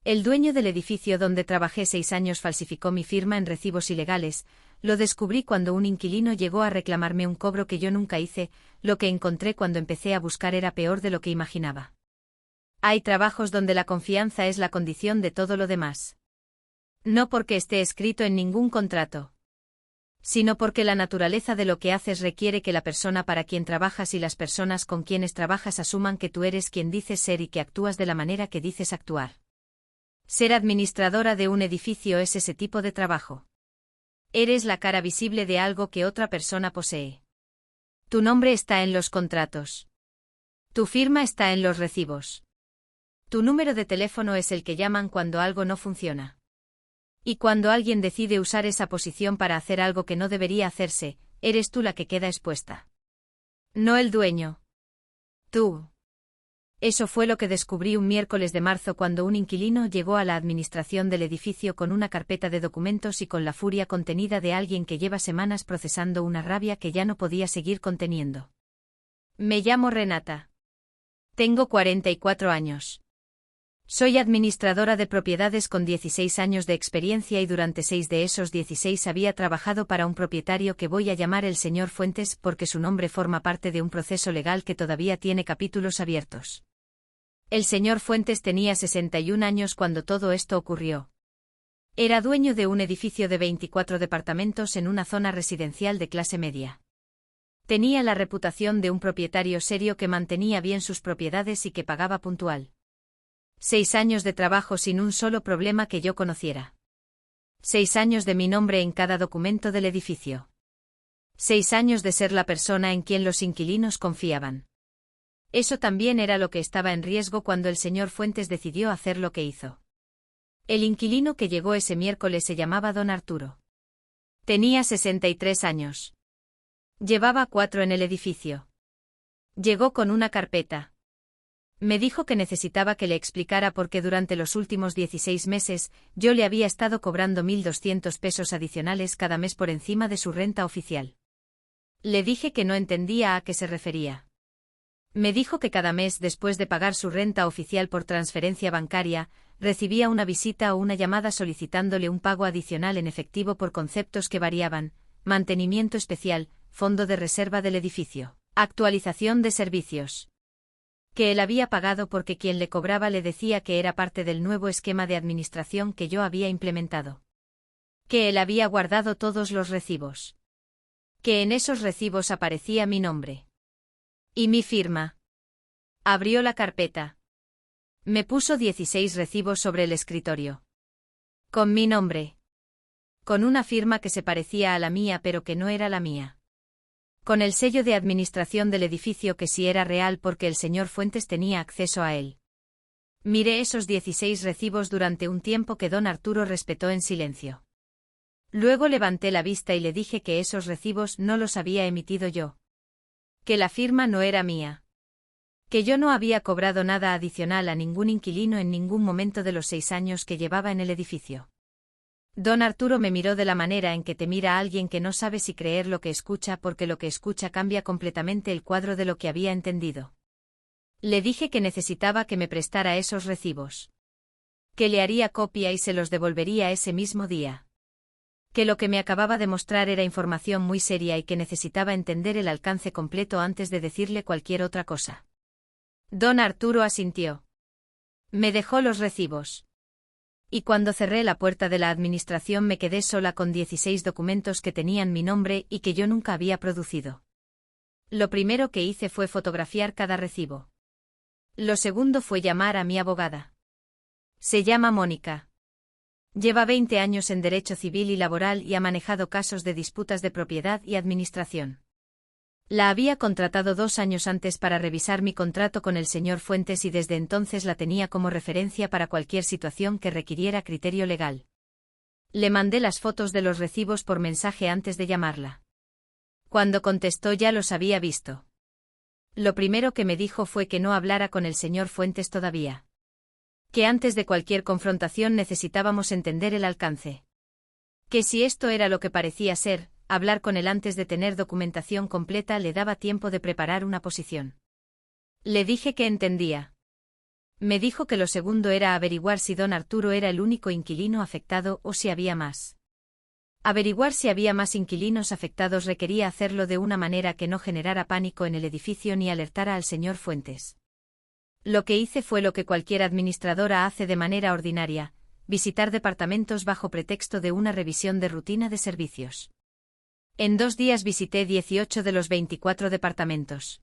El dueño del edificio donde trabajé 6 años falsificó mi firma en recibos ilegales. Lo descubrí cuando un inquilino llegó a reclamarme un cobro que yo nunca hice. Lo que encontré cuando empecé a buscar era peor de lo que imaginaba. Hay trabajos donde la confianza es la condición de todo lo demás. No porque esté escrito en ningún contrato, sino porque la naturaleza de lo que haces requiere que la persona para quien trabajas y las personas con quienes trabajas asuman que tú eres quien dices ser y que actúas de la manera que dices actuar. Ser administradora de un edificio es ese tipo de trabajo. Eres la cara visible de algo que otra persona posee. Tu nombre está en los contratos. Tu firma está en los recibos. Tu número de teléfono es el que llaman cuando algo no funciona. Y cuando alguien decide usar esa posición para hacer algo que no debería hacerse, eres tú la que queda expuesta. No el dueño. Tú. Eso fue lo que descubrí un miércoles de marzo cuando un inquilino llegó a la administración del edificio con una carpeta de documentos y con la furia contenida de alguien que lleva semanas procesando una rabia que ya no podía seguir conteniendo. Me llamo Renata. Tengo 44 años. Soy administradora de propiedades con 16 años de experiencia y durante 6 de esos 16 había trabajado para un propietario que voy a llamar el señor Fuentes porque su nombre forma parte de un proceso legal que todavía tiene capítulos abiertos. El señor Fuentes tenía 61 años cuando todo esto ocurrió. Era dueño de un edificio de 24 departamentos en una zona residencial de clase media. Tenía la reputación de un propietario serio que mantenía bien sus propiedades y que pagaba puntual. 6 años de trabajo sin un solo problema que yo conociera. 6 años de mi nombre en cada documento del edificio. 6 años de ser la persona en quien los inquilinos confiaban. Eso también era lo que estaba en riesgo cuando el señor Fuentes decidió hacer lo que hizo. El inquilino que llegó ese miércoles se llamaba don Arturo. Tenía 63 años. Llevaba 4 en el edificio. Llegó con una carpeta. Me dijo que necesitaba que le explicara por qué durante los últimos 16 meses yo le había estado cobrando 1.200 pesos adicionales cada mes por encima de su renta oficial. Le dije que no entendía a qué se refería. Me dijo que cada mes después de pagar su renta oficial por transferencia bancaria, recibía una visita o una llamada solicitándole un pago adicional en efectivo por conceptos que variaban: mantenimiento especial, fondo de reserva del edificio, actualización de servicios. Que él había pagado porque quien le cobraba le decía que era parte del nuevo esquema de administración que yo había implementado. Que él había guardado todos los recibos. Que en esos recibos aparecía mi nombre. Y mi firma. Abrió la carpeta. Me puso 16 recibos sobre el escritorio. Con mi nombre. Con una firma que se parecía a la mía pero que no era la mía. Con el sello de administración del edificio que sí era real porque el señor Fuentes tenía acceso a él. Miré esos 16 recibos durante un tiempo que don Arturo respetó en silencio. Luego levanté la vista y le dije que esos recibos no los había emitido yo. Que la firma no era mía. Que yo no había cobrado nada adicional a ningún inquilino en ningún momento de los 6 años que llevaba en el edificio. Don Arturo me miró de la manera en que te mira a alguien que no sabe si creer lo que escucha porque lo que escucha cambia completamente el cuadro de lo que había entendido. Le dije que necesitaba que me prestara esos recibos. Que le haría copia y se los devolvería ese mismo día. Que lo que me acababa de mostrar era información muy seria y que necesitaba entender el alcance completo antes de decirle cualquier otra cosa. Don Arturo asintió. Me dejó los recibos. Y cuando cerré la puerta de la administración me quedé sola con 16 documentos que tenían mi nombre y que yo nunca había producido. Lo primero que hice fue fotografiar cada recibo. Lo segundo fue llamar a mi abogada. Se llama Mónica. Lleva 20 años en derecho civil y laboral y ha manejado casos de disputas de propiedad y administración. La había contratado 2 años antes para revisar mi contrato con el señor Fuentes y desde entonces la tenía como referencia para cualquier situación que requiriera criterio legal. Le mandé las fotos de los recibos por mensaje antes de llamarla. Cuando contestó ya los había visto. Lo primero que me dijo fue que no hablara con el señor Fuentes todavía. Que antes de cualquier confrontación necesitábamos entender el alcance. Que si esto era lo que parecía ser, hablar con él antes de tener documentación completa le daba tiempo de preparar una posición. Le dije que entendía. Me dijo que lo segundo era averiguar si don Arturo era el único inquilino afectado o si había más. Averiguar si había más inquilinos afectados requería hacerlo de una manera que no generara pánico en el edificio ni alertara al señor Fuentes. Lo que hice fue lo que cualquier administradora hace de manera ordinaria: visitar departamentos bajo pretexto de una revisión de rutina de servicios. En 2 días visité 18 de los 24 departamentos.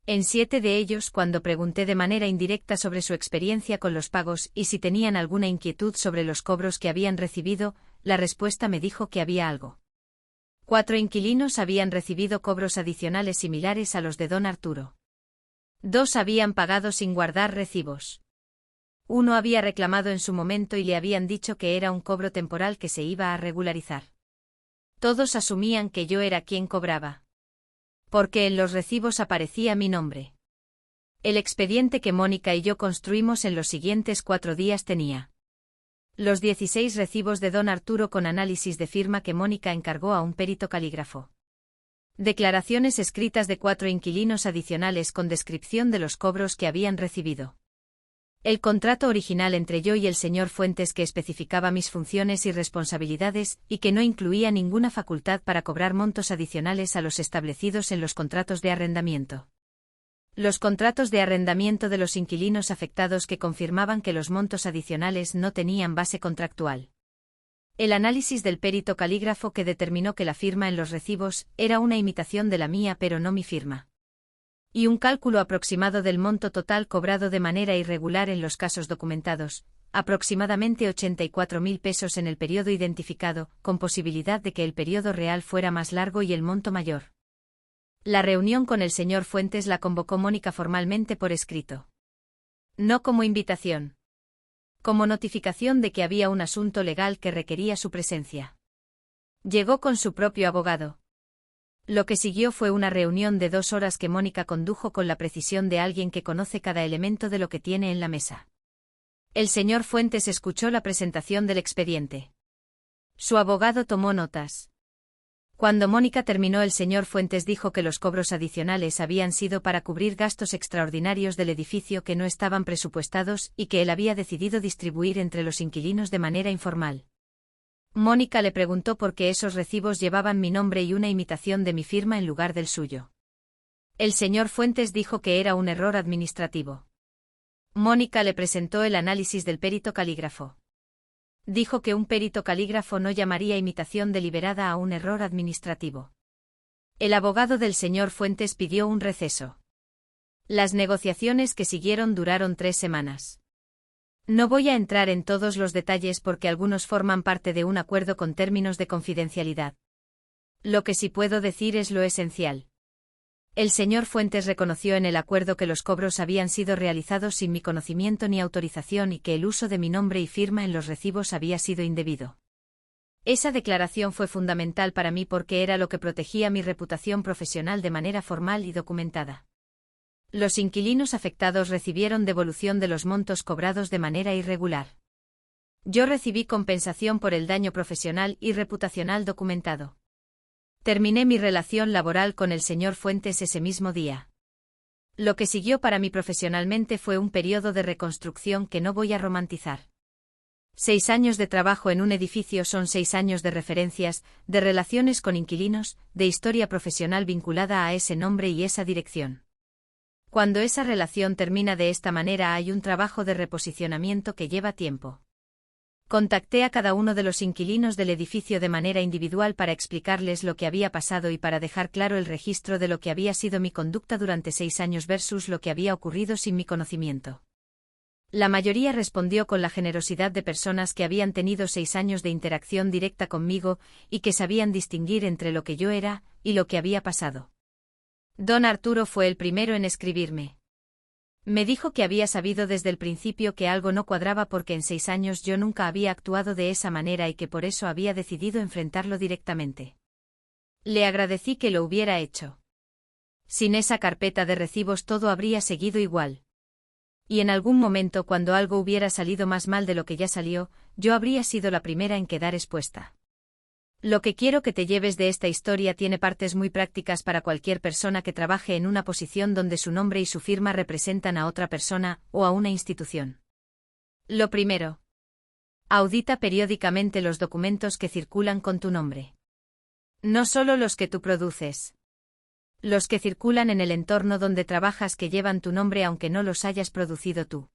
En 7 de ellos, cuando pregunté de manera indirecta sobre su experiencia con los pagos y si tenían alguna inquietud sobre los cobros que habían recibido, la respuesta me dijo que había algo. 4 inquilinos habían recibido cobros adicionales similares a los de don Arturo. 2 habían pagado sin guardar recibos. 1 había reclamado en su momento y le habían dicho que era un cobro temporal que se iba a regularizar. Todos asumían que yo era quien cobraba, porque en los recibos aparecía mi nombre. El expediente que Mónica y yo construimos en los siguientes 4 días tenía los 16 recibos de don Arturo con análisis de firma que Mónica encargó a un perito calígrafo. Declaraciones escritas de 4 inquilinos adicionales con descripción de los cobros que habían recibido. El contrato original entre yo y el señor Fuentes que especificaba mis funciones y responsabilidades y que no incluía ninguna facultad para cobrar montos adicionales a los establecidos en los contratos de arrendamiento. Los contratos de arrendamiento de los inquilinos afectados que confirmaban que los montos adicionales no tenían base contractual. El análisis del perito calígrafo que determinó que la firma en los recibos era una imitación de la mía pero no mi firma. Y un cálculo aproximado del monto total cobrado de manera irregular en los casos documentados, aproximadamente 84.000 pesos en el periodo identificado, con posibilidad de que el periodo real fuera más largo y el monto mayor. La reunión con el señor Fuentes la convocó Mónica formalmente por escrito. No como invitación. Como notificación de que había un asunto legal que requería su presencia. Llegó con su propio abogado. Lo que siguió fue una reunión de 2 horas que Mónica condujo con la precisión de alguien que conoce cada elemento de lo que tiene en la mesa. El señor Fuentes escuchó la presentación del expediente. Su abogado tomó notas. Cuando Mónica terminó, el señor Fuentes dijo que los cobros adicionales habían sido para cubrir gastos extraordinarios del edificio que no estaban presupuestados y que él había decidido distribuir entre los inquilinos de manera informal. Mónica le preguntó por qué esos recibos llevaban mi nombre y una imitación de mi firma en lugar del suyo. El señor Fuentes dijo que era un error administrativo. Mónica le presentó el análisis del perito calígrafo. Dijo que un perito calígrafo no llamaría imitación deliberada a un error administrativo. El abogado del señor Fuentes pidió un receso. Las negociaciones que siguieron duraron 3 semanas. No voy a entrar en todos los detalles porque algunos forman parte de un acuerdo con términos de confidencialidad. Lo que sí puedo decir es lo esencial. El señor Fuentes reconoció en el acuerdo que los cobros habían sido realizados sin mi conocimiento ni autorización y que el uso de mi nombre y firma en los recibos había sido indebido. Esa declaración fue fundamental para mí porque era lo que protegía mi reputación profesional de manera formal y documentada. Los inquilinos afectados recibieron devolución de los montos cobrados de manera irregular. Yo recibí compensación por el daño profesional y reputacional documentado. Terminé mi relación laboral con el señor Fuentes ese mismo día. Lo que siguió para mí profesionalmente fue un periodo de reconstrucción que no voy a romantizar. 6 años de trabajo en un edificio son 6 años de referencias, de relaciones con inquilinos, de historia profesional vinculada a ese nombre y esa dirección. Cuando esa relación termina de esta manera hay un trabajo de reposicionamiento que lleva tiempo. Contacté a cada uno de los inquilinos del edificio de manera individual para explicarles lo que había pasado y para dejar claro el registro de lo que había sido mi conducta durante 6 años versus lo que había ocurrido sin mi conocimiento. La mayoría respondió con la generosidad de personas que habían tenido 6 años de interacción directa conmigo y que sabían distinguir entre lo que yo era y lo que había pasado. Don Arturo fue el primero en escribirme. Me dijo que había sabido desde el principio que algo no cuadraba porque en 6 años yo nunca había actuado de esa manera y que por eso había decidido enfrentarlo directamente. Le agradecí que lo hubiera hecho. Sin esa carpeta de recibos todo habría seguido igual. Y en algún momento cuando algo hubiera salido más mal de lo que ya salió, yo habría sido la primera en quedar expuesta. Lo que quiero que te lleves de esta historia tiene partes muy prácticas para cualquier persona que trabaje en una posición donde su nombre y su firma representan a otra persona o a una institución. Lo primero. Audita periódicamente los documentos que circulan con tu nombre. No solo los que tú produces. Los que circulan en el entorno donde trabajas que llevan tu nombre aunque no los hayas producido tú.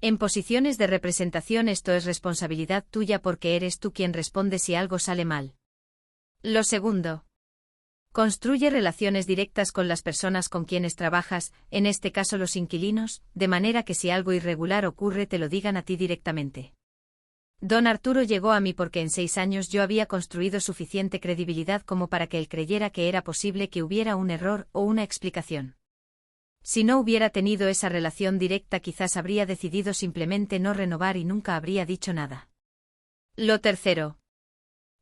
En posiciones de representación esto es responsabilidad tuya porque eres tú quien responde si algo sale mal. Lo segundo. Construye relaciones directas con las personas con quienes trabajas, en este caso los inquilinos, de manera que si algo irregular ocurre te lo digan a ti directamente. Don Arturo llegó a mí porque en 6 años yo había construido suficiente credibilidad como para que él creyera que era posible que hubiera un error o una explicación. Si no hubiera tenido esa relación directa quizás habría decidido simplemente no renovar y nunca habría dicho nada. Lo tercero.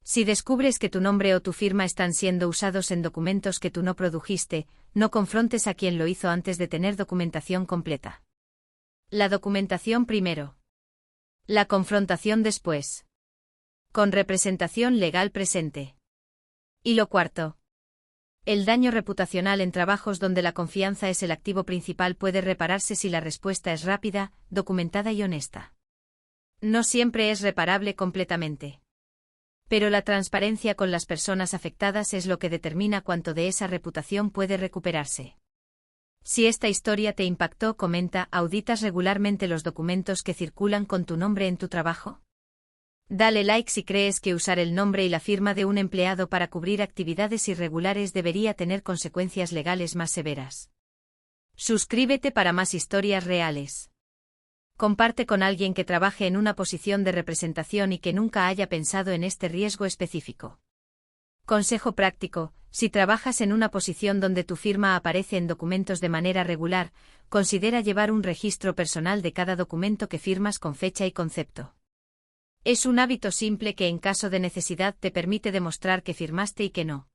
Si descubres que tu nombre o tu firma están siendo usados en documentos que tú no produjiste, no confrontes a quien lo hizo antes de tener documentación completa. La documentación primero. La confrontación después. Con representación legal presente. Y lo cuarto. El daño reputacional en trabajos donde la confianza es el activo principal puede repararse si la respuesta es rápida, documentada y honesta. No siempre es reparable completamente. Pero la transparencia con las personas afectadas es lo que determina cuánto de esa reputación puede recuperarse. Si esta historia te impactó, comenta, ¿auditas regularmente los documentos que circulan con tu nombre en tu trabajo? Dale like si crees que usar el nombre y la firma de un empleado para cubrir actividades irregulares debería tener consecuencias legales más severas. Suscríbete para más historias reales. Comparte con alguien que trabaje en una posición de representación y que nunca haya pensado en este riesgo específico. Consejo práctico: si trabajas en una posición donde tu firma aparece en documentos de manera regular, considera llevar un registro personal de cada documento que firmas con fecha y concepto. Es un hábito simple que en caso de necesidad te permite demostrar que firmaste y que no.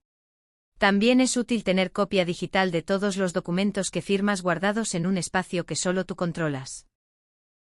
También es útil tener copia digital de todos los documentos que firmas guardados en un espacio que solo tú controlas.